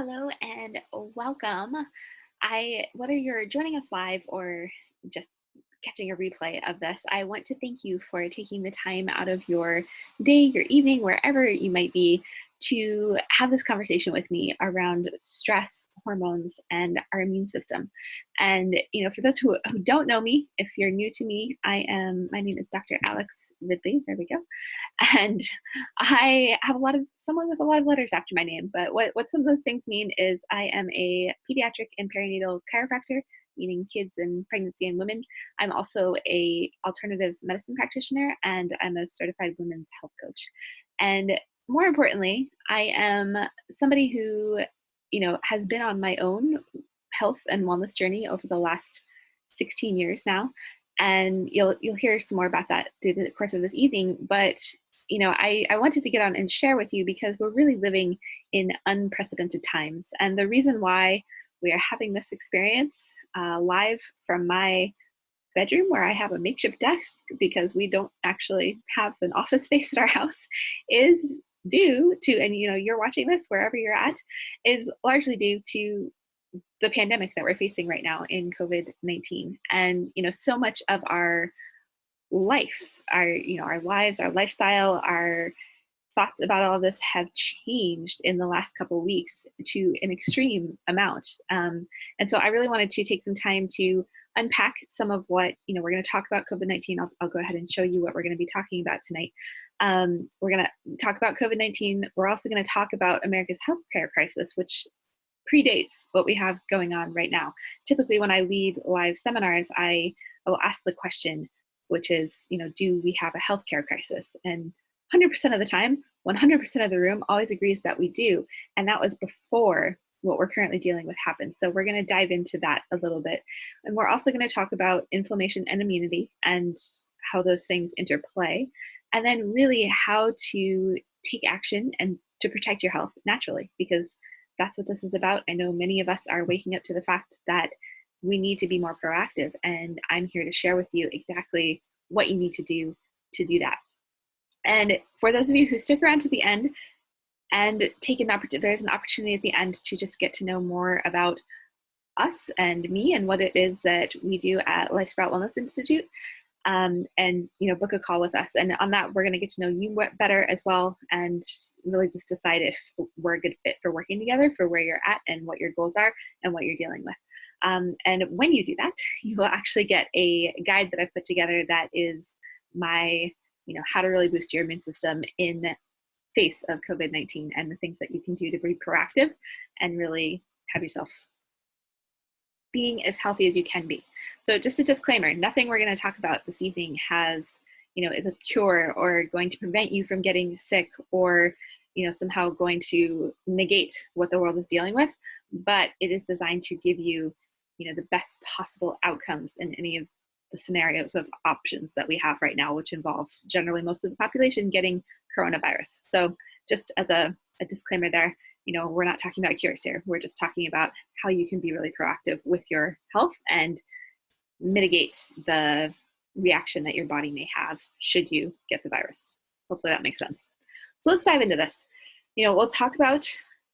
Hello and welcome. Whether you're joining us live or just catching a replay of this, I want to thank you for taking the time out of your day, your evening, wherever you might be, to have this conversation with me around stress, hormones, and our immune system. And for those who don't know me, if you're new to me, my name is Dr. Alex Ridley. There we go. And I have someone with a lot of letters after my name, but what some of those things mean is I am a pediatric and perinatal chiropractor, meaning kids and pregnancy and women. I'm also a alternative medicine practitioner, and I'm a certified women's health coach. And more importantly, I am somebody who, has been on my own health and wellness journey over the last 16 years now. And you'll hear some more about that through the course of this evening. But I wanted to get on and share with you because we're really living in unprecedented times. And the reason why we are having this experience live from my bedroom, where I have a makeshift desk because we don't actually have an office space at our house, is due to, and you're watching this wherever you're at, is largely due to the pandemic that we're facing right now in COVID-19. And so much of our life, our lives, our lifestyle, our thoughts about all of this have changed in the last couple of weeks to an extreme amount. And so I really wanted to take some time to unpack some of what, we're going to talk about COVID-19. I'll go ahead and show you what we're going to be talking about tonight. We're going to talk about COVID-19. We're also going to talk about America's healthcare crisis, which predates what we have going on right now. Typically, when I lead live seminars, I will ask the question, which is, do we have a healthcare crisis? And 100% of the time, 100% of the room always agrees that we do. And that was before what we're currently dealing with happened. So we're going to dive into that a little bit. And we're also going to talk about inflammation and immunity and how those things interplay. And then really how to take action and to protect your health naturally, because that's what this is about. I know many of us are waking up to the fact that we need to be more proactive, and I'm here to share with you exactly what you need to do that. And for those of you who stick around to the end and there's an opportunity at the end to just get to know more about us and me and what it is that we do at Life Sprout Wellness Institute. And book a call with us. And on that, we're going to get to know you better as well, and really just decide if we're a good fit for working together, for where you're at and what your goals are and what you're dealing with. And when you do that, you will actually get a guide that I've put together that is my, how to really boost your immune system in face of COVID-19 and the things that you can do to be proactive and really have yourself being as healthy as you can be. So just a disclaimer, nothing we're going to talk about this evening is a cure or going to prevent you from getting sick or, somehow going to negate what the world is dealing with, but it is designed to give you, the best possible outcomes in any of the scenarios of options that we have right now, which involve generally most of the population getting coronavirus. So just as a disclaimer there, we're not talking about cures here. We're just talking about how you can be really proactive with your health and mitigate the reaction that your body may have should you get the virus. Hopefully that makes sense. So let's dive into this. We'll talk about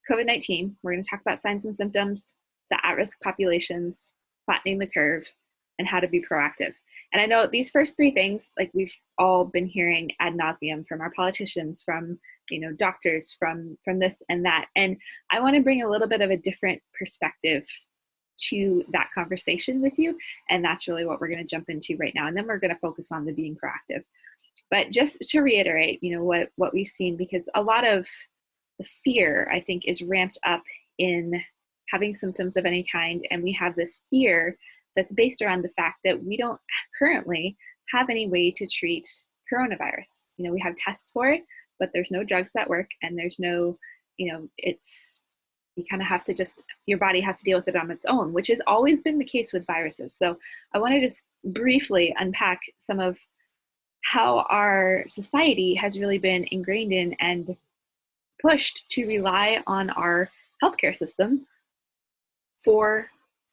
COVID-19. We're going to talk about signs and symptoms, the at-risk populations, flattening the curve, and how to be proactive. And I know these first three things, like we've all been hearing ad nauseum from our politicians, from doctors, from this and that. And I want to bring a little bit of a different perspective to that conversation with you. And that's really what we're going to jump into right now. And then we're going to focus on the being proactive. But just to reiterate, what we've seen, because a lot of the fear, I think, is ramped up in having symptoms of any kind. And we have this fear that's based around the fact that we don't currently have any way to treat coronavirus. We have tests for it, but there's no drugs that work, and there's no, you kind of have to your body has to deal with it on its own, which has always been the case with viruses. So I want to just briefly unpack some of how our society has really been ingrained in and pushed to rely on our healthcare system for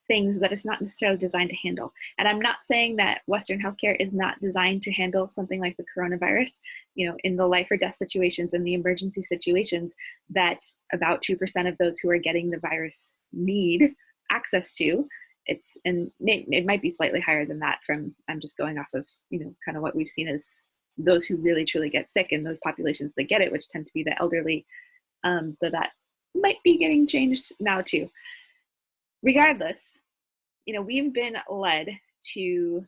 things that it's not necessarily designed to handle. And I'm not saying that Western healthcare is not designed to handle something like the coronavirus, in the life or death situations and the emergency situations that about 2% of those who are getting the virus need access to. It might be slightly higher than that I'm just going off of, kind of what we've seen as those who really truly get sick and those populations that get it, which tend to be the elderly, though that might be getting changed now too. Regardless, we've been led to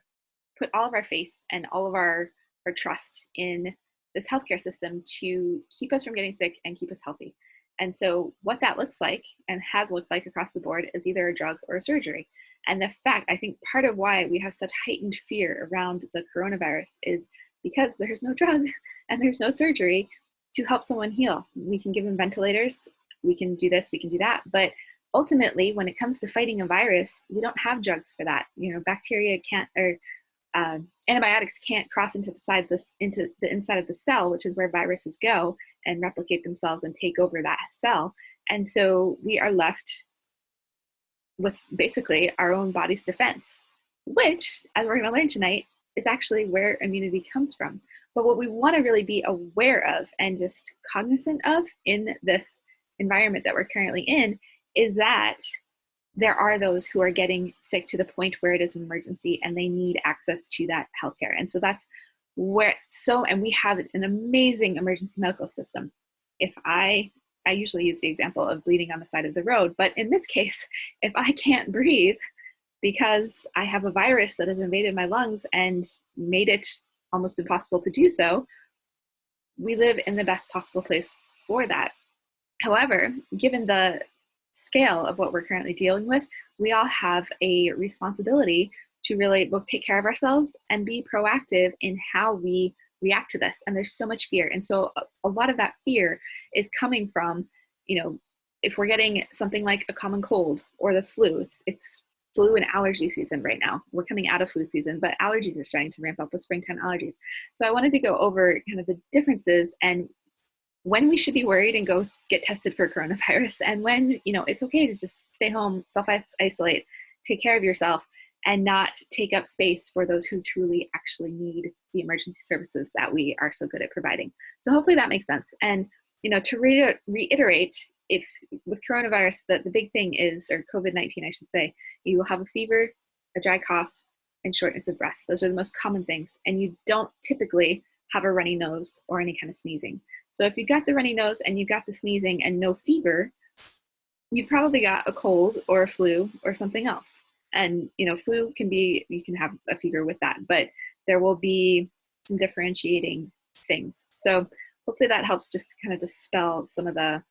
put all of our faith and all of our trust in this healthcare system to keep us from getting sick and keep us healthy. And so what that looks like and has looked like across the board is either a drug or a surgery. And the fact, I think part of why we have such heightened fear around the coronavirus is because there's no drug and there's no surgery to help someone heal. We can give them ventilators, we can do this, we can do that, but ultimately, when it comes to fighting a virus, we don't have drugs for that. Bacteria can't, or antibiotics can't cross into the inside of the cell, which is where viruses go and replicate themselves and take over that cell. And so we are left with basically our own body's defense, which, as we're going to learn tonight, is actually where immunity comes from. But what we want to really be aware of and just cognizant of in this environment that we're currently in is that there are those who are getting sick to the point where it is an emergency and they need access to that healthcare. And so that's and we have an amazing emergency medical system. If I usually use the example of bleeding on the side of the road, but in this case, if I can't breathe because I have a virus that has invaded my lungs and made it almost impossible to do so, we live in the best possible place for that. However, given the scale of what we're currently dealing with, we all have a responsibility to really both take care of ourselves and be proactive in how we react to this. And there's so much fear. And so a lot of that fear is coming from, if we're getting something like a common cold or the flu, it's flu and allergy season right now. We're coming out of flu season, but allergies are starting to ramp up with springtime allergies. So I wanted to go over kind of the differences and when we should be worried and go get tested for coronavirus, and when, it's okay to just stay home, self-isolate, take care of yourself, and not take up space for those who truly actually need the emergency services that we are so good at providing. So hopefully that makes sense. And, to reiterate, if with coronavirus, the big thing is, or COVID-19, I should say, you will have a fever, a dry cough, and shortness of breath. Those are the most common things. And you don't typically have a runny nose or any kind of sneezing. So if you've got the runny nose and you've got the sneezing and no fever, you've probably got a cold or a flu or something else. And, flu you can have a fever with that, but there will be some differentiating things. So hopefully that helps just kind of dispel some of the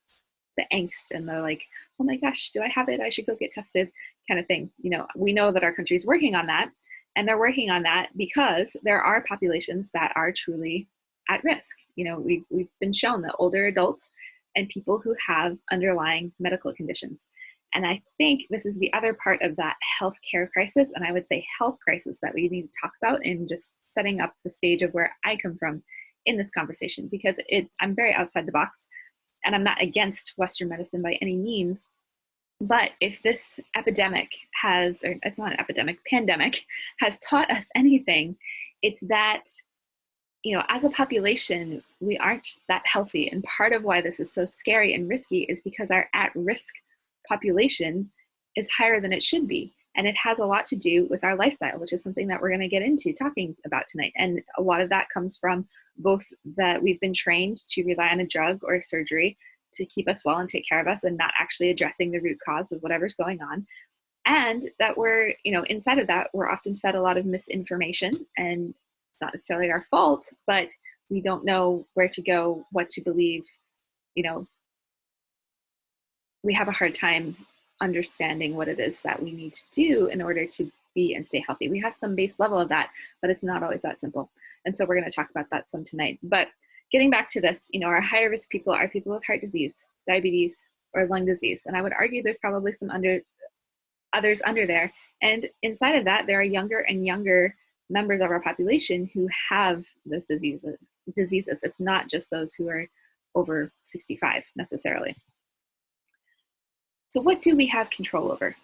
angst and the like, oh my gosh, do I have it? I should go get tested kind of thing. We know that our country is working on that, and they're working on that because there are populations that are truly at risk. We've been shown that older adults and people who have underlying medical conditions. And I think this is the other part of that healthcare crisis, and I would say health crisis, that we need to talk about in just setting up the stage of where I come from in this conversation, because I'm very outside the box, and I'm not against Western medicine by any means. But if this pandemic has taught us anything, it's that as a population, we aren't that healthy. And part of why this is so scary and risky is because our at-risk population is higher than it should be. And it has a lot to do with our lifestyle, which is something that we're going to get into talking about tonight. And a lot of that comes from both that we've been trained to rely on a drug or a surgery to keep us well and take care of us, and not actually addressing the root cause of whatever's going on. And that we're, inside of that, we're often fed a lot of misinformation, and it's not necessarily our fault, but we don't know where to go, what to believe. We have a hard time understanding what it is that we need to do in order to be and stay healthy. We have some base level of that, but it's not always that simple. And so we're going to talk about that some tonight. But getting back to this, our higher risk people are people with heart disease, diabetes, or lung disease. And I would argue there's probably some others under there. And inside of that, there are younger and younger members of our population who have those diseases. It's not just those who are over 65 necessarily. So what do we have control over?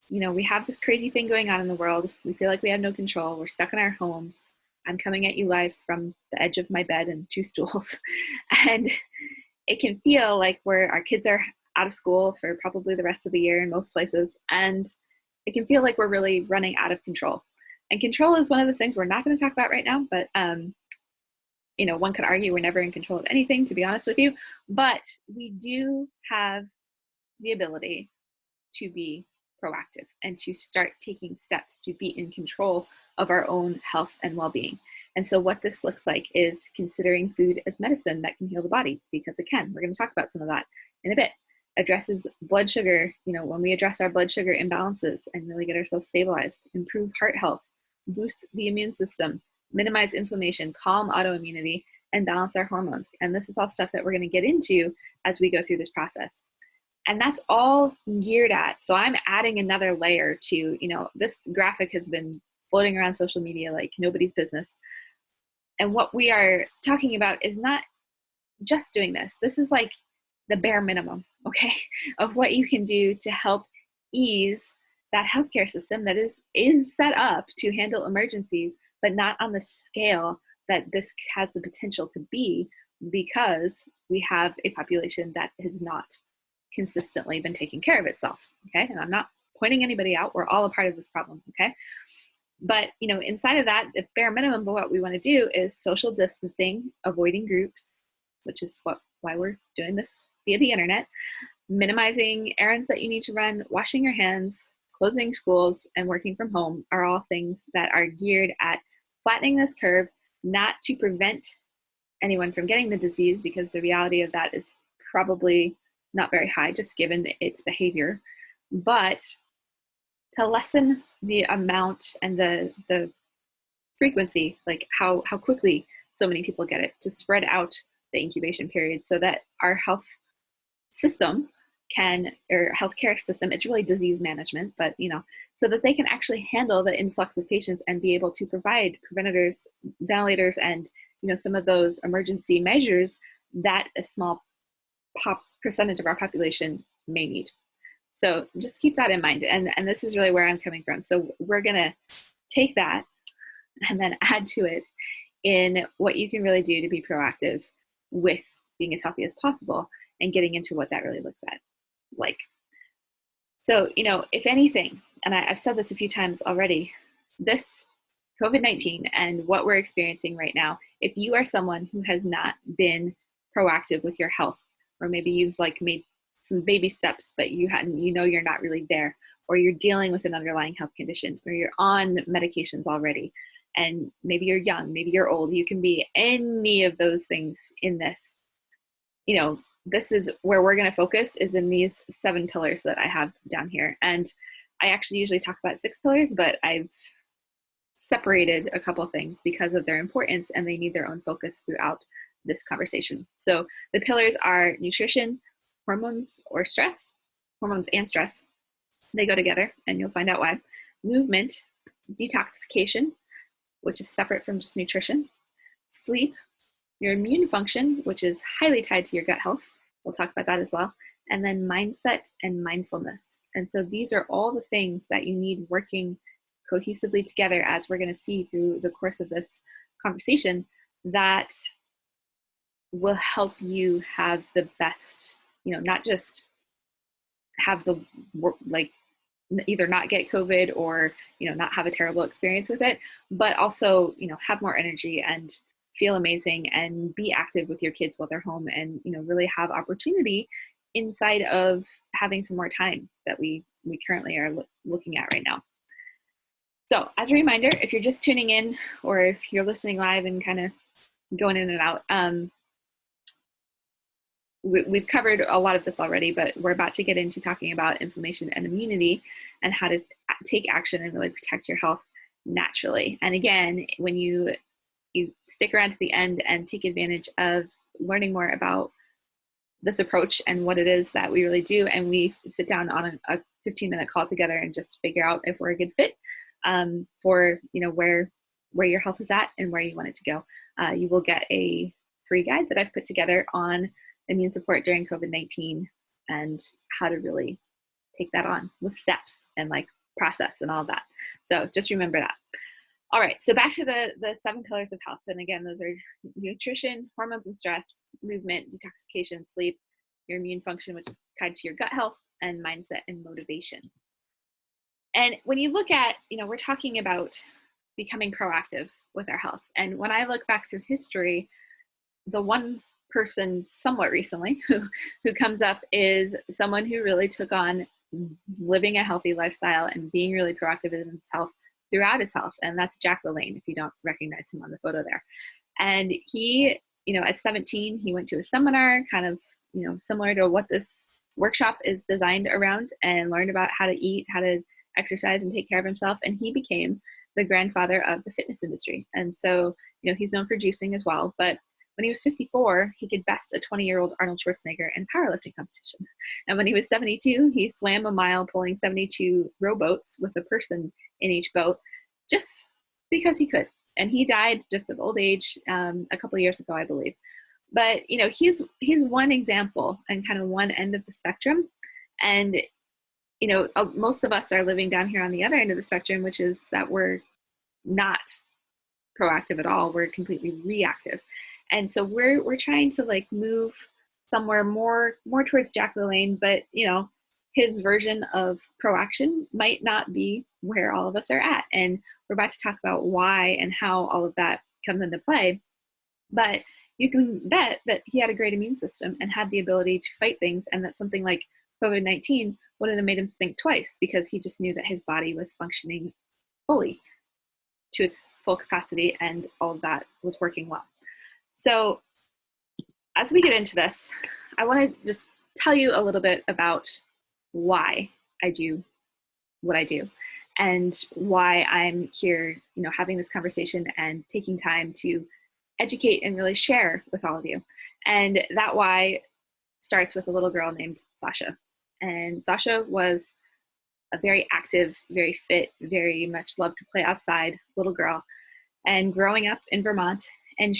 we have this crazy thing going on in the world. We feel like we have no control. We're stuck in our homes. I'm coming at you live from the edge of my bed and two stools. And it can feel like our kids are out of school for probably the rest of the year in most places. And it can feel like we're really running out of control. And control is one of the things we're not going to talk about right now, but one could argue we're never in control of anything, to be honest with you, but we do have the ability to be proactive and to start taking steps to be in control of our own health and well-being. And so what this looks like is considering food as medicine that can heal the body, because it can. We're going to talk about some of that in a bit. Addresses blood sugar, when we address our blood sugar imbalances and really get ourselves stabilized, improve heart health, boost the immune system, minimize inflammation, calm autoimmunity, and balance our hormones. And this is all stuff that we're going to get into as we go through this process. And that's all geared at. So I'm adding another layer to, this graphic has been floating around social media like nobody's business. And what we are talking about is not just doing this. This is like the bare minimum, okay, of what you can do to help ease that healthcare system that is set up to handle emergencies, but not on the scale that this has the potential to be, because we have a population that has not consistently been taking care of itself, okay? And I'm not pointing anybody out. We're all a part of this problem, okay? But, inside of that, the bare minimum of what we want to do is social distancing, avoiding groups, which is why we're doing this via the internet, minimizing errands that you need to run, washing your hands, closing schools, and working from home are all things that are geared at flattening this curve, not to prevent anyone from getting the disease, because the reality of that is probably not very high, just given its behavior, but to lessen the amount and the frequency, like how quickly so many people get it, to spread out the incubation period so that our health system or healthcare system, it's really disease management, but so that they can actually handle the influx of patients and be able to provide preventers, ventilators, and some of those emergency measures that a small percentage of our population may need. So just keep that in mind. And this is really where I'm coming from. So we're going to take that and then add to it in what you can really do to be proactive with being as healthy as possible and getting into what that really looks like. So, if anything, and I've said this a few times already, this COVID-19 and what we're experiencing right now, if you are someone who has not been proactive with your health, or maybe you've made some baby steps, but you're not really there, or you're dealing with an underlying health condition, or you're on medications already, and maybe you're young, maybe you're old, you can be any of those things in this. This is where we're going to focus, is in these 7 pillars that I have down here. And I actually usually talk about 6 pillars, but I've separated a couple of things because of their importance, and they need their own focus throughout this conversation. So the pillars are nutrition, hormones and stress. They go together, and you'll find out why. Movement, detoxification, which is separate from just nutrition. Sleep, your immune function, which is highly tied to your gut health. We'll talk about that as well. And then mindset and mindfulness. And so these are all the things that you need working cohesively together, as we're going to see through the course of this conversation, that will help you have the best, not just have either not get COVID or, not have a terrible experience with it, but also, have more energy and feel amazing and be active with your kids while they're home, and, really have opportunity inside of having some more time that we currently are looking at right now. So as a reminder, if you're just tuning in, or if you're listening live and kind of going in and out, we've covered a lot of this already, but we're about to get into talking about inflammation and immunity and how to take action and really protect your health naturally. And again, when you stick around to the end and take advantage of learning more about this approach and what it is that we really do, and we sit down on a 15-minute call together and just figure out if we're a good fit for where your health is at and where you want it to go, you will get a free guide that I've put together on immune support during COVID-19 and how to really take that on with steps and process and all of that. So just remember that. All right, so back to the 7 pillars of health. And again, those are nutrition, hormones and stress, movement, detoxification, sleep, your immune function, which is tied to your gut health, and mindset and motivation. And when you look at, we're talking about becoming proactive with our health. And when I look back through history, the one person somewhat recently who comes up is someone who really took on living a healthy lifestyle and being really proactive in his health throughout his health. And that's Jack LaLanne, if you don't recognize him on the photo there. And he, at 17, he went to a seminar kind of, similar to what this workshop is designed around, and learned about how to eat, how to exercise and take care of himself. And he became the grandfather of the fitness industry. And so, he's known for juicing as well. But when he was 54, he could best a 20-year-old Arnold Schwarzenegger in powerlifting competition. And when he was 72, he swam a mile pulling 72 rowboats with a person in each boat just because he could. And he died just of old age a couple of years ago, I believe. But, he's one example and kind of one end of the spectrum. And, most of us are living down here on the other end of the spectrum, which is that we're not proactive at all. We're completely reactive. And so we're trying to move somewhere more towards Jack LaLanne, but his version of proaction might not be where all of us are at. And we're about to talk about why and how all of that comes into play. But you can bet that he had a great immune system and had the ability to fight things, and that something like COVID-19 wouldn't have made him think twice, because he just knew that his body was functioning fully to its full capacity and all of that was working well. So as we get into this, I want to just tell you a little bit about why I do what I do and why I'm here, having this conversation and taking time to educate and really share with all of you. And that why starts with a little girl named Sasha. And Sasha was a very active, very fit, very much loved to play outside little girl. And growing up in Vermont, and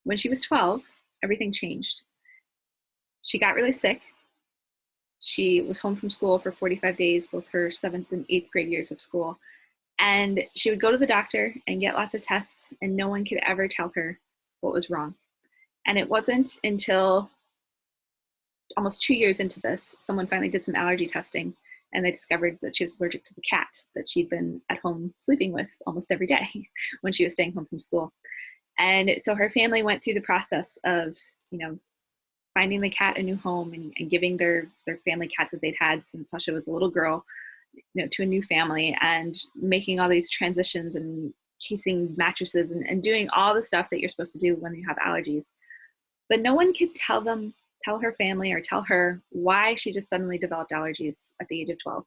when she was 12, everything changed. She got really sick. She was home from school for 45 days, both her 7th and 8th grade years of school. And she would go to the doctor and get lots of tests, and no one could ever tell her what was wrong. And it wasn't until almost 2 years into this, someone finally did some allergy testing, and they discovered that she was allergic to the cat that she'd been at home sleeping with almost every day when she was staying home from school. And so her family went through the process of, finding the cat a new home and giving their family cat that they'd had since Sasha was a little girl, to a new family, and making all these transitions and casing mattresses and doing all the stuff that you're supposed to do when you have allergies. But no one could tell her family or tell her why she just suddenly developed allergies at the age of 12.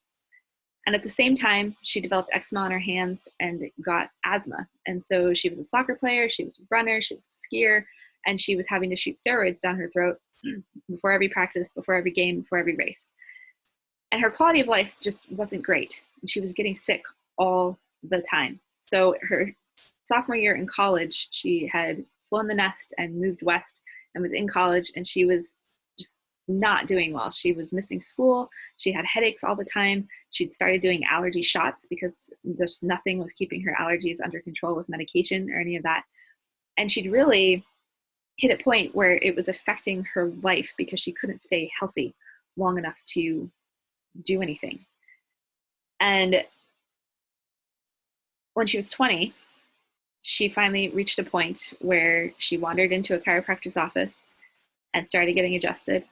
And at the same time, she developed eczema on her hands and got asthma. And so she was a soccer player, she was a runner, she was a skier, and she was having to shoot steroids down her throat before every practice, before every game, before every race. And her quality of life just wasn't great. And she was getting sick all the time. So her sophomore year in college, she had flown the nest and moved west and was in college, and she was just not doing well. She was missing school. She had headaches all the time. She'd started doing allergy shots because there's nothing was keeping her allergies under control with medication or any of that. And she'd really hit a point where it was affecting her life because she couldn't stay healthy long enough to do anything. And when she was 20, she finally reached a point where she wandered into a chiropractor's office and started getting adjusted.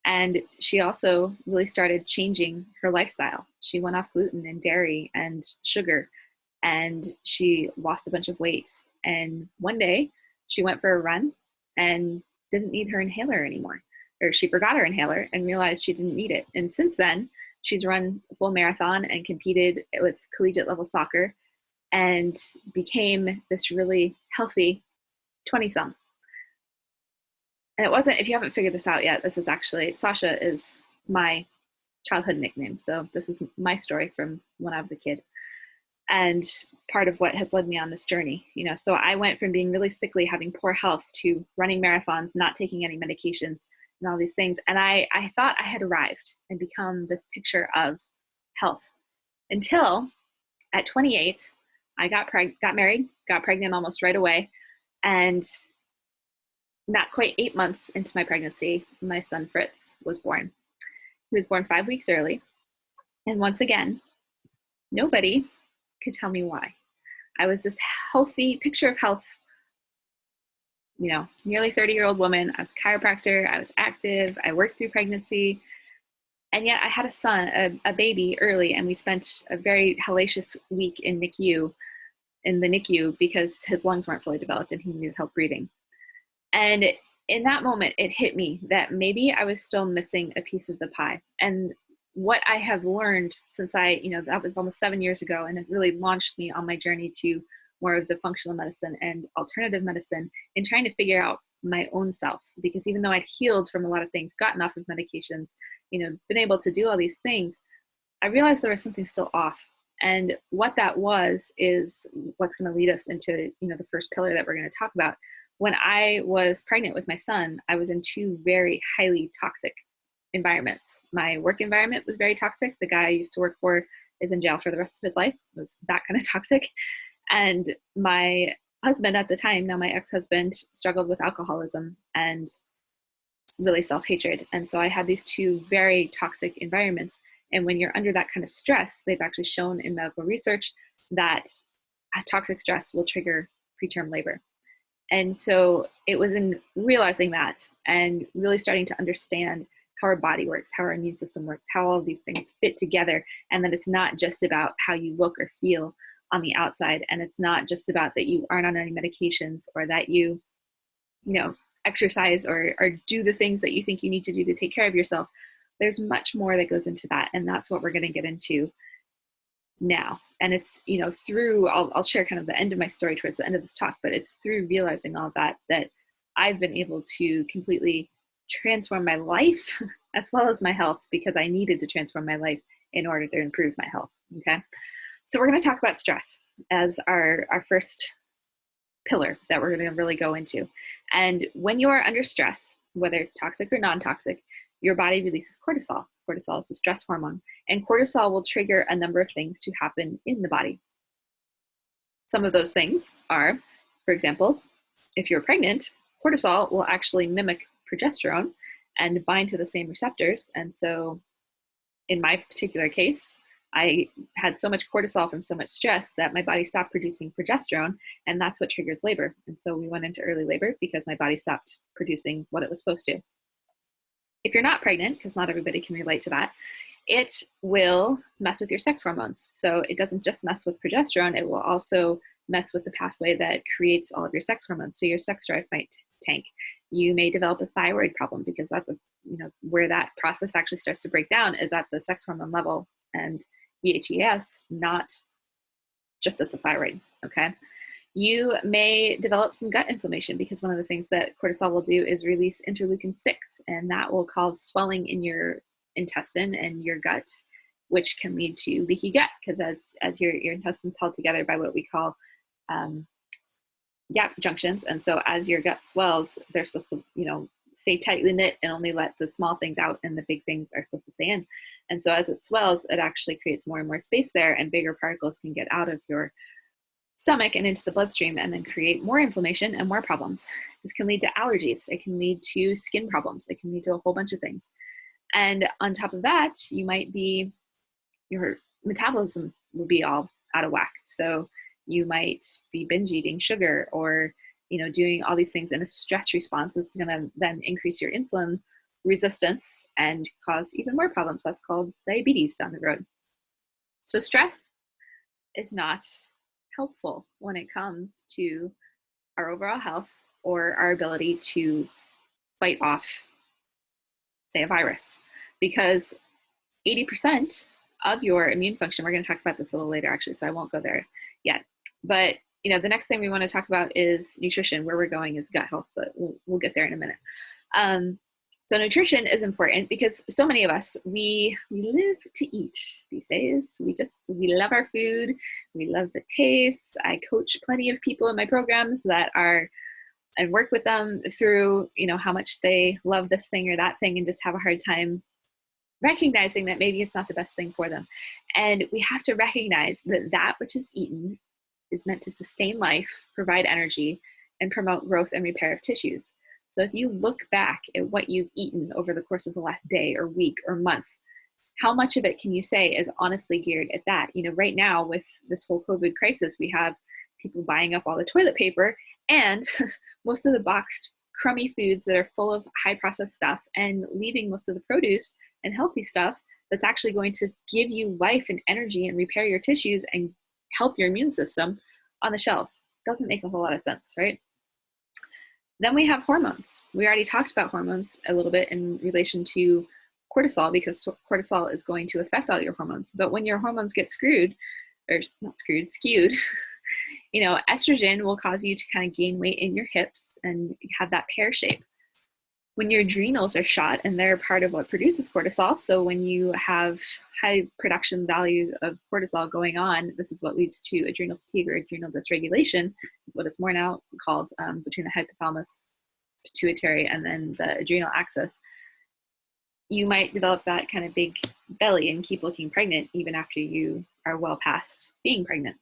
And she also really started changing her lifestyle. She went off gluten and dairy and sugar, and she lost a bunch of weight. And one day she went for a run and didn't need her inhaler anymore, or she forgot her inhaler and realized she didn't need it. And since then, she's run a full marathon and competed with collegiate level soccer and became this really healthy 20-some. And it wasn't, if you haven't figured this out yet, this is actually, Sasha is my childhood nickname. So this is my story from when I was a kid, and part of what has led me on this journey. So I went from being really sickly, having poor health, to running marathons, not taking any medications and all these things. And I thought I had arrived and become this picture of health. until at 28, I got married, got pregnant almost right away. And not quite 8 months into my pregnancy, my son Fritz was born. He was born 5 weeks early. And once again, nobody could tell me why. I was this healthy picture of health, nearly 30-year-old woman. I was a chiropractor. I was active. I worked through pregnancy. And yet I had a son, a baby early, and we spent a very hellacious week in the NICU because his lungs weren't fully developed and he needed help breathing. And in that moment, it hit me that maybe I was still missing a piece of the pie. And what I have learned since that was almost 7 years ago, and it really launched me on my journey to more of the functional medicine and alternative medicine in trying to figure out my own self. Because even though I'd healed from a lot of things, gotten off of medications, been able to do all these things, I realized there was something still off. And what that is what's going to lead us into, the first pillar that we're going to talk about. When I was pregnant with my son, I was in two very highly toxic environments. My work environment was very toxic. The guy I used to work for is in jail for the rest of his life. It was that kind of toxic. And my husband at the time, now my ex-husband, struggled with alcoholism and really self-hatred. And so I had these two very toxic environments. And when you're under that kind of stress, they've actually shown in medical research that toxic stress will trigger preterm labor. And so it was in realizing that and really starting to understand how our body works, how our immune system works, how all of these things fit together, and that it's not just about how you look or feel on the outside, and it's not just about that you aren't on any medications or that you exercise or do the things that you think you need to do to take care of yourself. There's much more that goes into that, and that's what we're going to get into now. And it's through I'll share kind of the end of my story towards the end of this talk, but it's through realizing all that I've been able to completely transform my life as well as my health, because I needed to transform my life in order to improve my health. Okay, so we're going to talk about stress as our first pillar that we're going to really go into. And when you are under stress, whether it's toxic or non-toxic, your body releases cortisol. Cortisol is the stress hormone, and cortisol will trigger a number of things to happen in the body. Some of those things are, for example, if you're pregnant, cortisol will actually mimic progesterone and bind to the same receptors. And so in my particular case, I had so much cortisol from so much stress that my body stopped producing progesterone, and that's what triggers labor. And so we went into early labor because my body stopped producing what it was supposed to. If you're not pregnant, because not everybody can relate to that, it will mess with your sex hormones. So it doesn't just mess with progesterone, it will also mess with the pathway that creates all of your sex hormones. So your sex drive might tank. You may develop a thyroid problem, because that's where that process actually starts to break down is at the sex hormone level, and DHEAS, not just at the thyroid. Okay. You may develop some gut inflammation, because one of the things that cortisol will do is release interleukin-6, and that will cause swelling in your intestine and your gut, which can lead to leaky gut, because as your intestines held together by what we call gap junctions. And so as your gut swells, they're supposed to stay tightly knit and only let the small things out, and the big things are supposed to stay in. And so as it swells, it actually creates more and more space there, and bigger particles can get out of your stomach and into the bloodstream and then create more inflammation and more problems. This can lead to allergies. It can lead to skin problems. It can lead to a whole bunch of things. And on top of that, your metabolism will be all out of whack. So you might be binge eating sugar, or doing all these things in a stress response. It's going to then increase your insulin resistance and cause even more problems. That's called diabetes down the road. So stress is not helpful when it comes to our overall health or our ability to fight off, say, a virus, because 80% of your immune function, we're going to talk about this a little later actually, so I won't go there yet, but the next thing we want to talk about is nutrition. Where we're going is gut health, but we'll get there in a minute. So nutrition is important because so many of us, we live to eat these days. We love our food. We love the taste. I coach plenty of people in my programs and work with them through, how much they love this thing or that thing, and just have a hard time, recognizing that maybe it's not the best thing for them. And we have to recognize that that which is eaten is meant to sustain life, provide energy, and promote growth and repair of tissues. So if you look back at what you've eaten over the course of the last day or week or month, how much of it can you say is honestly geared at that? You know, right now with this whole COVID crisis, we have people buying up all the toilet paper and most of the boxed crummy foods that are full of high processed stuff, and leaving most of the produce and healthy stuff that's actually going to give you life and energy and repair your tissues and help your immune system on the shelves. Doesn't make a whole lot of sense, right? Then we have hormones. We already talked about hormones a little bit in relation to cortisol, because cortisol is going to affect all your hormones. But when your hormones get skewed, you know, estrogen will cause you to kind of gain weight in your hips and have that pear shape. When your adrenals are shot, and they're part of what produces cortisol, so when you have high production values of cortisol going on, this is what leads to adrenal fatigue or adrenal dysregulation, is what it's more now called, between the hypothalamus, pituitary, and then the adrenal axis. You might develop that kind of big belly and keep looking pregnant even after you are well past being pregnant.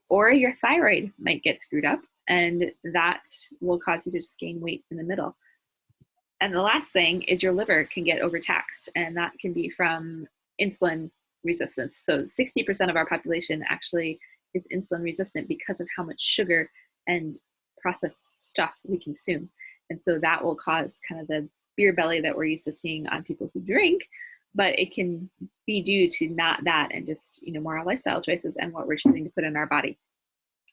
Or your thyroid might get screwed up, and that will cause you to just gain weight in the middle. And the last thing is your liver can get overtaxed, and that can be from insulin resistance. So 60% of our population actually is insulin resistant because of how much sugar and processed stuff we consume. And so that will cause kind of the beer belly that we're used to seeing on people who drink, but it can be due to not that, and just, you know, more our lifestyle choices and what we're choosing to put in our body.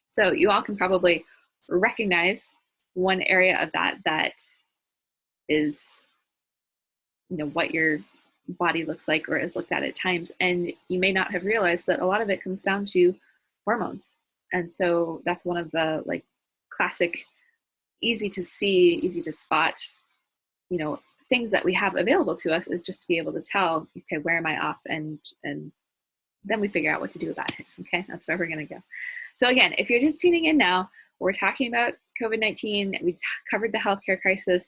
So you all can probably recognize one area of that is, you know, what your body looks like or is looked at times. And you may not have realized that a lot of it comes down to hormones. And so that's one of the like classic, easy to see, easy to spot, you know, things that we have available to us, is just to be able to tell, okay, where am I off? And then we figure out what to do about it. Okay, that's where we're going to go. So again, if you're just tuning in now, we're talking about COVID-19. We covered the healthcare crisis,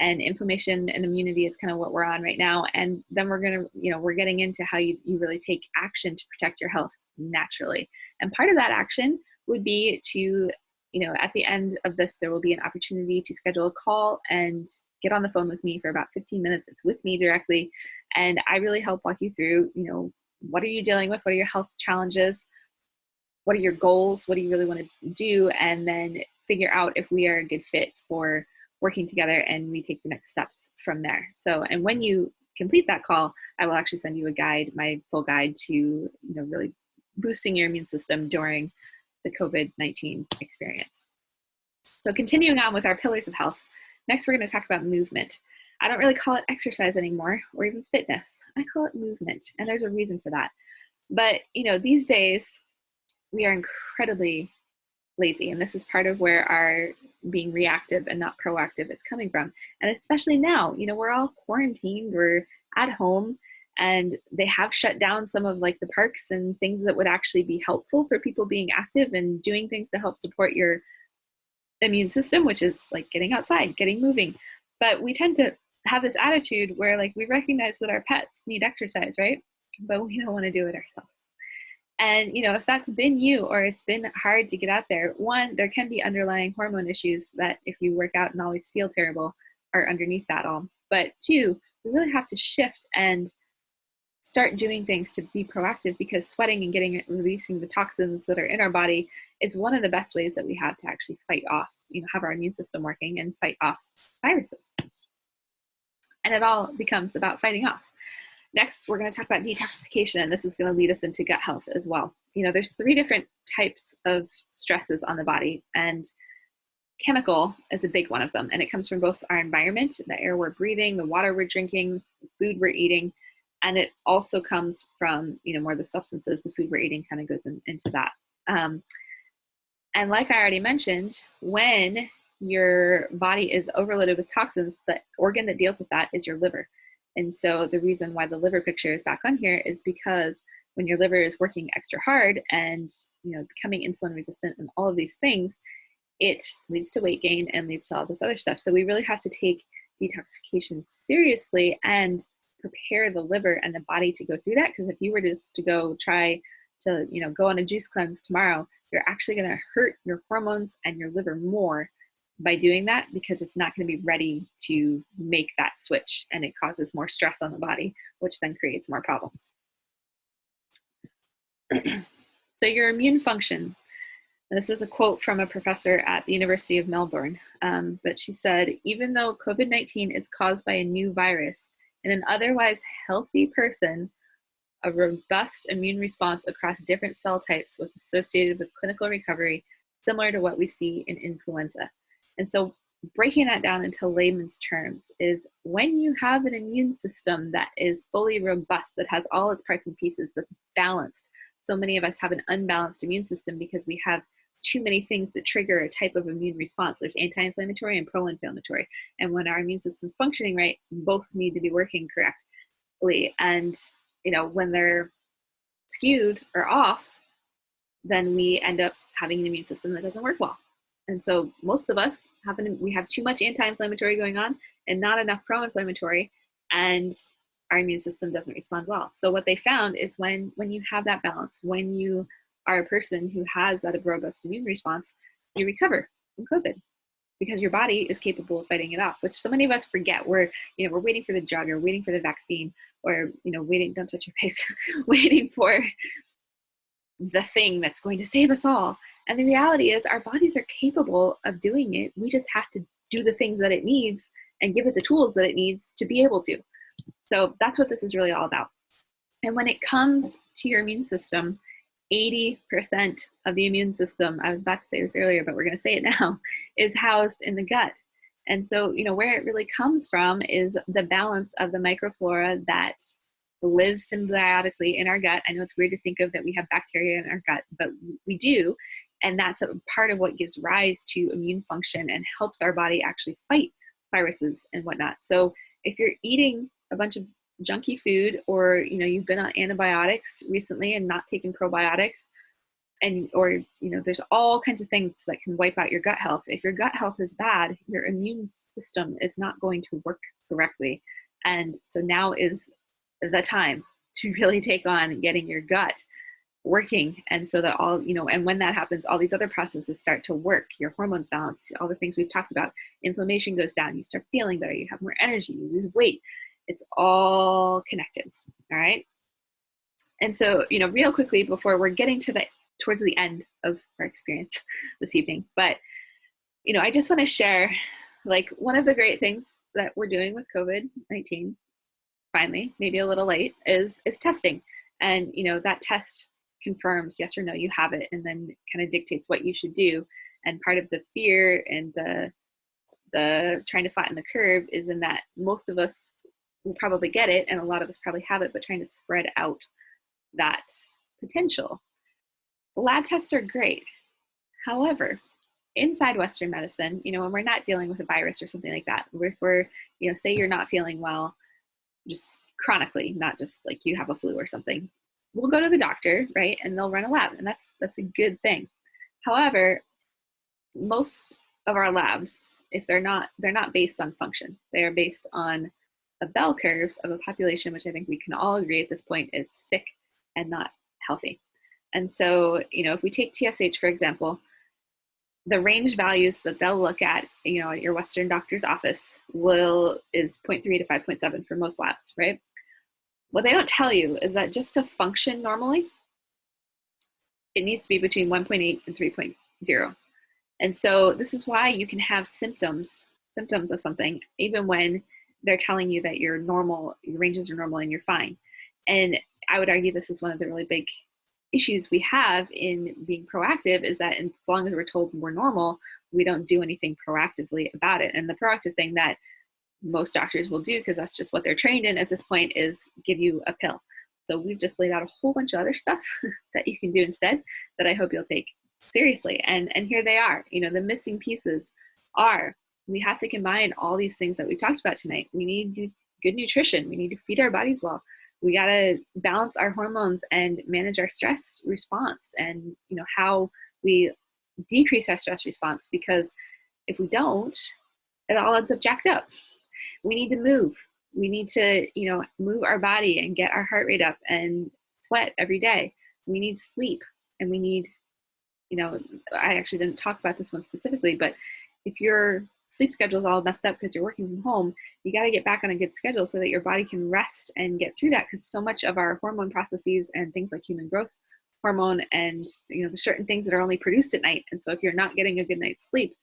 and inflammation and immunity is kind of what we're on right now. And then we're going to, you know, we're getting into how you really take action to protect your health naturally. And part of that action would be to, you know, at the end of this, there will be an opportunity to schedule a call and get on the phone with me for about 15 minutes. It's with me directly. And I really help walk you through, you know, what are you dealing with? What are your health challenges? What are your goals? What do you really want to do? And then figure out if we are a good fit for working together, and we take the next steps from there. So, and when you complete that call, I will actually send you a guide, my full guide to, you know, really boosting your immune system during the COVID-19 experience. So continuing on with our pillars of health, next we're going to talk about movement. I don't really call it exercise anymore, or even fitness. I call it movement, and there's a reason for that. But, you know, these days we are incredibly lazy, and this is part of where our being reactive and not proactive is coming from. And especially now, you know, we're all quarantined, we're at home, and they have shut down some of like the parks and things that would actually be helpful for people being active and doing things to help support your immune system, which is like getting outside, getting moving. But we tend to have this attitude where like we recognize that our pets need exercise, right? But we don't want to do it ourselves. And, you know, if that's been you, or it's been hard to get out there, one, there can be underlying hormone issues that if you work out and always feel terrible are underneath that all. But two, we really have to shift and start doing things to be proactive, because sweating and releasing the toxins that are in our body is one of the best ways that we have to actually fight off, you know, have our immune system working and fight off viruses. And it all becomes about fighting off. Next, we're going to talk about detoxification, and this is going to lead us into gut health as well. You know, there's 3 different types of stresses on the body, and chemical is a big one of them. And it comes from both our environment, the air we're breathing, the water we're drinking, the food we're eating, and it also comes from, you know, more the substances, the food we're eating kind of goes into that. And like I already mentioned, when your body is overloaded with toxins, the organ that deals with that is your liver. And so the reason why the liver picture is back on here is because when your liver is working extra hard and, you know, becoming insulin resistant and all of these things, it leads to weight gain and leads to all this other stuff. So we really have to take detoxification seriously and prepare the liver and the body to go through that. Because if you were just to go try to, go on a juice cleanse tomorrow, you're actually going to hurt your hormones and your liver more by doing that, because it's not going to be ready to make that switch, and it causes more stress on the body, which then creates more problems. So your immune function. This is a quote from a professor at the University of Melbourne, but she said, even though COVID-19 is caused by a new virus, in an otherwise healthy person, a robust immune response across different cell types was associated with clinical recovery, similar to what we see in influenza. And so breaking that down into layman's terms is, when you have an immune system that is fully robust, that has all its parts and pieces, that's balanced. So many of us have an unbalanced immune system because we have too many things that trigger a type of immune response. There's anti-inflammatory and pro-inflammatory. And when our immune system's functioning right, both need to be working correctly. And when they're skewed or off, then we end up having an immune system that doesn't work well. And so most of us we have too much anti-inflammatory going on and not enough pro-inflammatory, and our immune system doesn't respond well. So what they found is when you have that balance, when you are a person who has that robust immune response, you recover from COVID, because your body is capable of fighting it off, which so many of us forget. We're waiting for the drug, or waiting for the vaccine, or waiting, don't touch your face, waiting for the thing that's going to save us all. And the reality is our bodies are capable of doing it. We just have to do the things that it needs and give it the tools that it needs to be able to. So that's what this is really all about. And when it comes to your immune system, 80% of the immune system, I was about to say this earlier, but we're going to say it now, is housed in the gut. And so, where it really comes from is the balance of the microflora that lives symbiotically in our gut. I know it's weird to think of that we have bacteria in our gut, but we do. And that's a part of what gives rise to immune function and helps our body actually fight viruses and whatnot. So if you're eating a bunch of junky food, or you've been on antibiotics recently and not taking probiotics, or there's all kinds of things that can wipe out your gut health. If your gut health is bad, your immune system is not going to work correctly. And so now is the time to really take on getting your gut working, and so that all and when that happens, all these other processes start to work. Your hormones balance, all the things we've talked about. Inflammation goes down, you start feeling better, you have more energy, you lose weight. It's all connected. All right. And so real quickly, before we're getting towards the end of our experience this evening, but I just want to share, one of the great things that we're doing with COVID-19, finally, maybe a little late, is testing. And that test confirms yes or no you have it, and then kind of dictates what you should do. And part of the fear and the trying to flatten the curve is in that most of us will probably get it, and a lot of us probably have it, but trying to spread out that potential. Lab tests are great. However, inside Western medicine, when we're not dealing with a virus or something like that, if we're, say you're not feeling well, just chronically, not just like you have a flu or something, we'll go to the doctor, right? And they'll run a lab, and that's a good thing. However, most of our labs, if they're not based on function. They are based on a bell curve of a population, which I think we can all agree at this point is sick and not healthy. And so, if we take TSH, for example, the range values that they'll look at, at your Western doctor's office is 0.3 to 5.7 for most labs, right? What they don't tell you is that just to function normally, it needs to be between 1.8 and 3.0. And so this is why you can have symptoms of something, even when they're telling you that you're normal, your ranges are normal and you're fine. And I would argue this is one of the really big issues we have in being proactive, is that as long as we're told we're normal, we don't do anything proactively about it. And the proactive thing that most doctors will do, because that's just what they're trained in at this point, is give you a pill. So we've just laid out a whole bunch of other stuff that you can do instead that I hope you'll take seriously. And here they are. The missing pieces are, we have to combine all these things that we talked about tonight. We need good nutrition. We need to feed our bodies well. We got to balance our hormones and manage our stress response, and how we decrease our stress response, because if we don't, it all ends up jacked up. We need to move. We need to, move our body and get our heart rate up and sweat every day. We need sleep, and we need, I actually didn't talk about this one specifically, but if your sleep schedule is all messed up because you're working from home, you got to get back on a good schedule so that your body can rest and get through that, because so much of our hormone processes and things like human growth hormone and there's certain things that are only produced at night. And so if you're not getting a good night's sleep,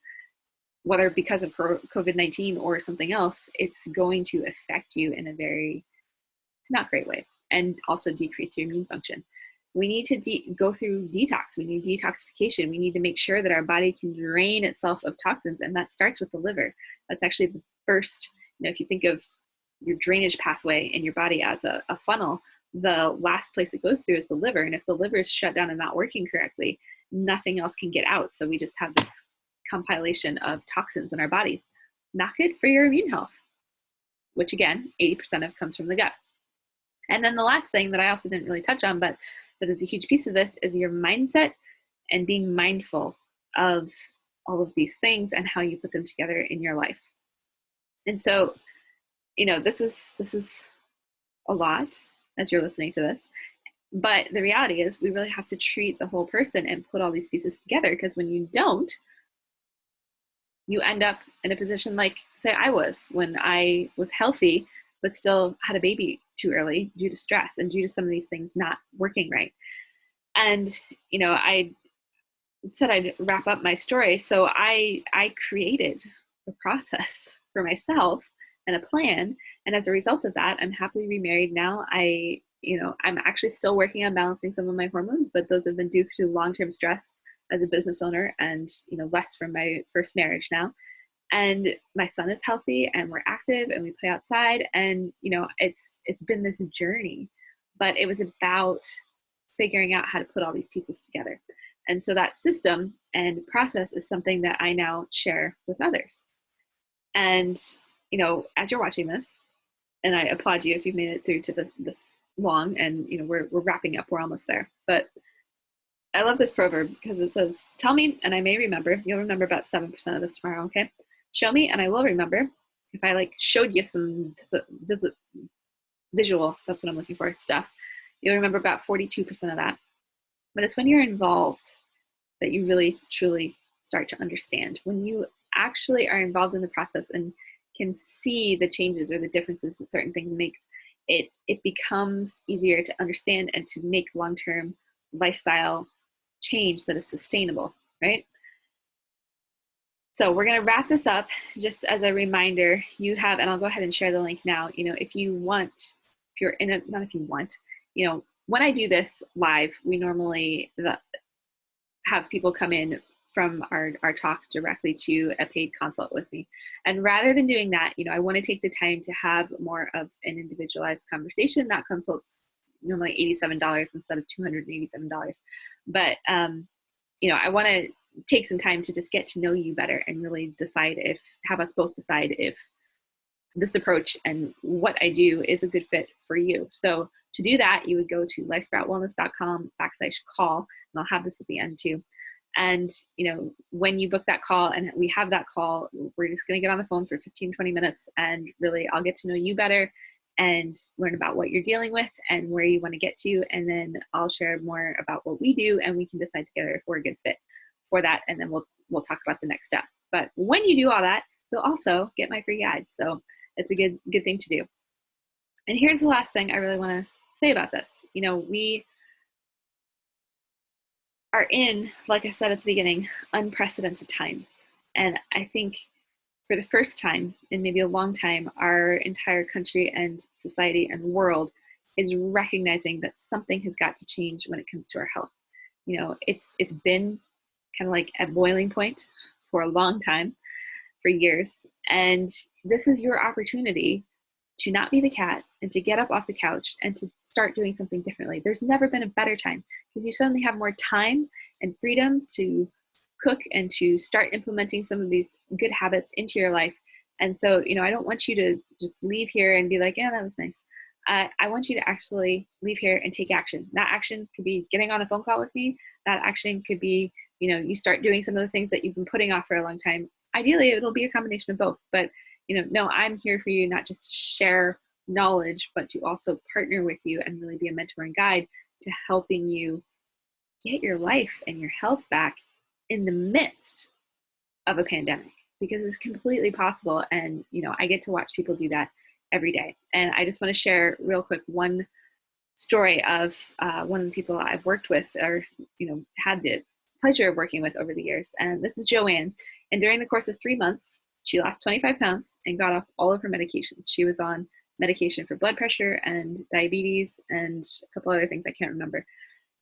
whether because of COVID-19 or something else, it's going to affect you in a very not great way, and also decrease your immune function. We need to go through detox. We need detoxification. We need to make sure that our body can drain itself of toxins, and that starts with the liver. That's actually the first, if you think of your drainage pathway in your body as a funnel, the last place it goes through is the liver. And if the liver is shut down and not working correctly, nothing else can get out. So we just have this compilation of toxins in our bodies. Not good for your immune health, which again, 80% of comes from the gut. And then the last thing that I also didn't really touch on, but that is a huge piece of this, is your mindset and being mindful of all of these things and how you put them together in your life. And so, this is a lot as you're listening to this, but the reality is we really have to treat the whole person and put all these pieces together, because when you don't, you end up in a position like, say, I was when I was healthy, but still had a baby too early due to stress and due to some of these things not working right. And, I said I'd wrap up my story. So I created a process for myself and a plan. And as a result of that, I'm happily remarried now. I'm actually still working on balancing some of my hormones, but those have been due to long-term stress as a business owner and, less from my first marriage now. And my son is healthy and we're active and we play outside, and it's been this journey, but it was about figuring out how to put all these pieces together. And so that system and process is something that I now share with others. And as you're watching this, and I applaud you if you've made it through to this long, and we're wrapping up, we're almost there, but I love this proverb because it says, tell me and I may remember. You'll remember about 7% of this tomorrow. Okay. Show me and I will remember. If I showed you some visual, that's what I'm looking for, stuff, you'll remember about 42% of that. But it's when you're involved that you really, truly start to understand. When you actually are involved in the process and can see the changes or the differences that certain things make, it becomes easier to understand and to make long-term lifestyle change that is sustainable, right? So we're going to wrap this up. Just as a reminder, you have, and I'll go ahead and share the link now, if you want, if you're in a, not if you want, when I do this live, we normally have people come in from our talk directly to a paid consult with me. And rather than doing that, I want to take the time to have more of an individualized conversation. That consult's normally $87 instead of $287. But, I want to take some time to just get to know you better and really have us both decide if this approach and what I do is a good fit for you. So to do that, you would go to lifesproutwellness.com/call, and I'll have this at the end too. And, when you book that call and we have that call, we're just going to get on the phone for 15-20 minutes, and really I'll get to know you better and learn about what you're dealing with and where you want to get to. And then I'll share more about what we do, and we can decide together if we're a good fit for that. And then we'll talk about the next step. But when you do all that, you'll also get my free guide. So it's a good thing to do. And here's the last thing I really want to say about this. We are in, like I said at the beginning, unprecedented times. And I think for the first time in maybe a long time, our entire country and society and world is recognizing that something has got to change when it comes to our health. It's been kind of like at boiling point for a long time, for years. And this is your opportunity to not be the cat and to get up off the couch and to start doing something differently. There's never been a better time, because you suddenly have more time and freedom to cook and to start implementing some of these good habits into your life. And so, I don't want you to just leave here and be like, yeah, that was nice. I want you to actually leave here and take action. That action could be getting on a phone call with me. That action could be, you start doing some of the things that you've been putting off for a long time. Ideally, it'll be a combination of both, but no, I'm here for you, not just to share knowledge, but to also partner with you and really be a mentor and guide to helping you get your life and your health back in the midst of a pandemic, because it's completely possible. And, I get to watch people do that every day. And I just want to share real quick one story of one of the people I've worked with, or, had the pleasure of working with over the years. And this is Joanne. And during the course of 3 months, she lost 25 pounds and got off all of her medications. She was on medication for blood pressure and diabetes and a couple other things I can't remember.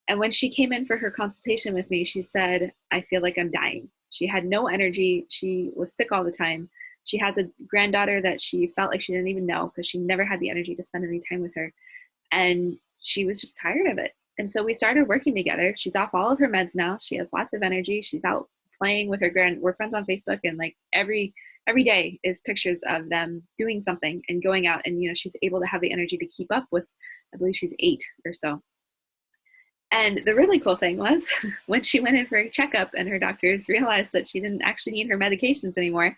And when she came in for her consultation with me, she said, I feel like I'm dying. She had no energy. She was sick all the time. She has a granddaughter that she felt like she didn't even know because she never had the energy to spend any time with her. And she was just tired of it. And so we started working together. She's off all of her meds now. She has lots of energy. She's out playing with her we're friends on Facebook, and like every day is pictures of them doing something and going out. And, she's able to have the energy to keep up with, I believe she's 8 or so. And the really cool thing was when she went in for a checkup and her doctors realized that she didn't actually need her medications anymore,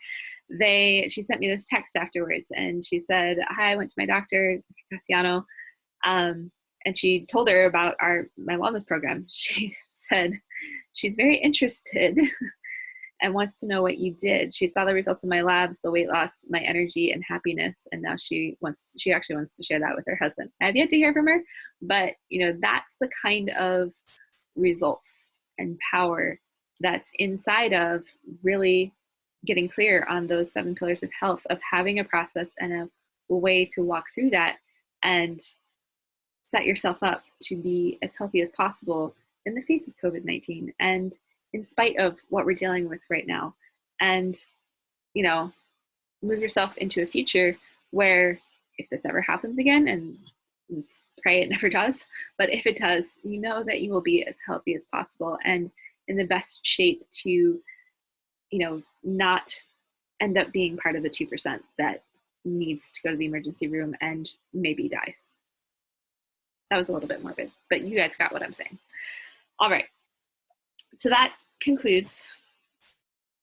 she sent me this text afterwards, and she said, hi, I went to my doctor, Cassiano, and she told her about my wellness program. She said she's very interested and wants to know what you did. She saw the results of my labs, the weight loss, my energy and happiness, and now she actually wants to share that with her husband. I have yet to hear from her, but that's the kind of results and power that's inside of really getting clear on those 7 pillars of health, of having a process and a way to walk through that and set yourself up to be as healthy as possible in the face of COVID-19 and in spite of what we're dealing with right now. And, move yourself into a future where if this ever happens again, and let's pray it never does, but if it does, that you will be as healthy as possible and in the best shape to, not end up being part of the 2% that needs to go to the emergency room and maybe dies. That was a little bit morbid, but you guys got what I'm saying. All right. So that concludes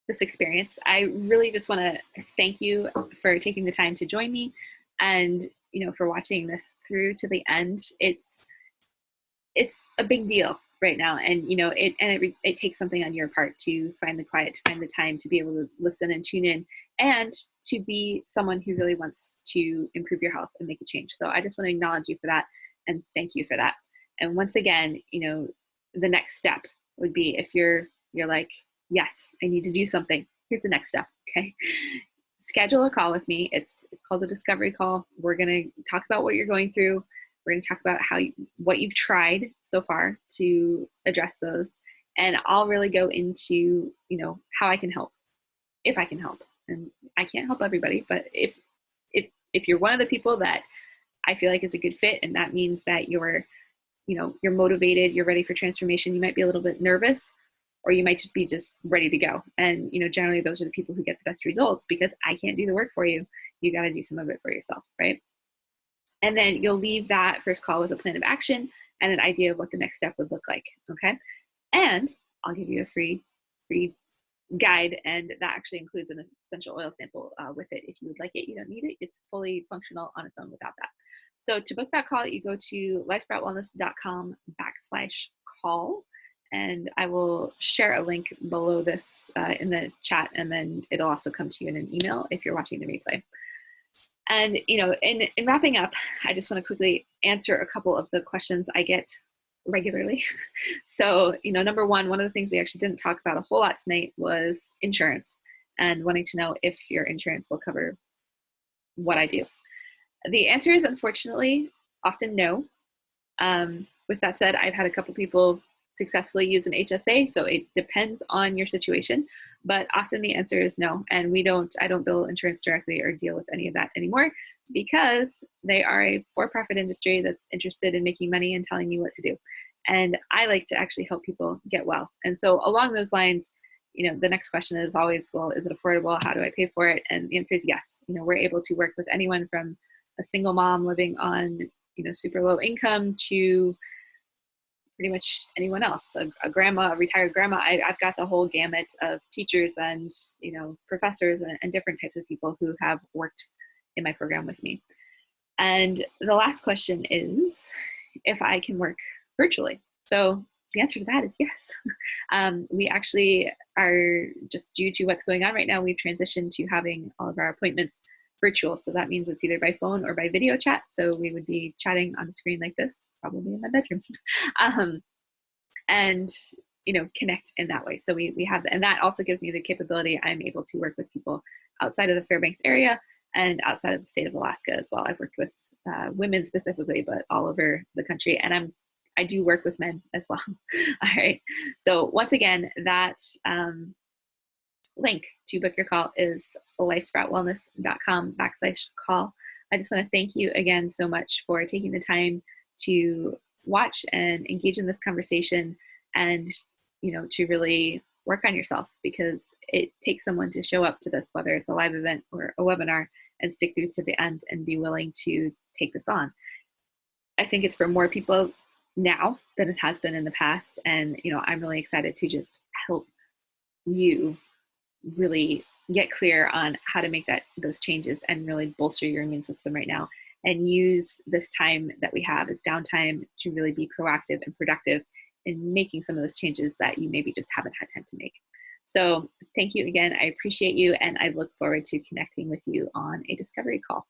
this experience. I really just want to thank you for taking the time to join me and, for watching this through to the end. It's a big deal right now. And, it takes something on your part to find the quiet, to find the time to be able to listen and tune in and to be someone who really wants to improve your health and make a change. So I just want to acknowledge you for that and thank you for that. And once again, the next step would be if you're like, yes, I need to do something. Here's the next step. Okay. Schedule a call with me. It's called a discovery call. We're going to talk about what you're going through. We're going to talk about what you've tried so far to address those. And I'll really go into, how I can help, if I can help. And I can't help everybody, but if you're one of the people that I feel like is a good fit, and that means that you're motivated, you're ready for transformation, you might be a little bit nervous, or you might be just ready to go. And, generally those are the people who get the best results because I can't do the work for you. You got to do some of it for yourself, right? And then you'll leave that first call with a plan of action and an idea of what the next step would look like, okay? And I'll give you a free guide, and that actually includes an essential oil sample with it. If you would like it, you don't need it. It's fully functional on its own without that. So to book that call, you go to lifesproutwellness.com/call, and I will share a link below this in the chat, and then it'll also come to you in an email if you're watching the replay. And, in wrapping up, I just want to quickly answer a couple of the questions I get regularly. So, number one of the things we actually didn't talk about a whole lot tonight was insurance and wanting to know if your insurance will cover what I do. The answer is unfortunately often no. With that said, I've had a couple people successfully use an HSA, so it depends on your situation, but often the answer is no. And I don't bill insurance directly or deal with any of that anymore because they are a for-profit industry that's interested in making money and telling you what to do. And I like to actually help people get well. And so along those lines, the next question is always, well, is it affordable? How do I pay for it? And the answer is yes. We're able to work with anyone from a single mom living on, super low income to pretty much anyone else, a grandma, a retired grandma. I've got the whole gamut of teachers and, professors and different types of people who have worked in my program with me. And the last question is if I can work virtually. So the answer to that is yes. We actually are, just due to what's going on right now, we've transitioned to having all of our appointments virtual. So that means it's either by phone or by video chat. So we would be chatting on a screen like this, probably in my bedroom, and connect in that way. So we have, and that also gives me the capability. I'm able to work with people outside of the Fairbanks area and outside of the state of Alaska as well. I've worked with women specifically, but all over the country, and I do work with men as well. All right. So once again, that link to book your call is lifesproutwellness.com/call. I just want to thank you again so much for taking the time to watch and engage in this conversation, and to really work on yourself, because it takes someone to show up to this, whether it's a live event or a webinar, and stick through to the end and be willing to take this on. I think it's for more people now than it has been in the past, and I'm really excited to just help you really get clear on how to make those changes and really bolster your immune system right now, and use this time that we have as downtime to really be proactive and productive in making some of those changes that you maybe just haven't had time to make. So thank you again. I appreciate you, and I look forward to connecting with you on a discovery call.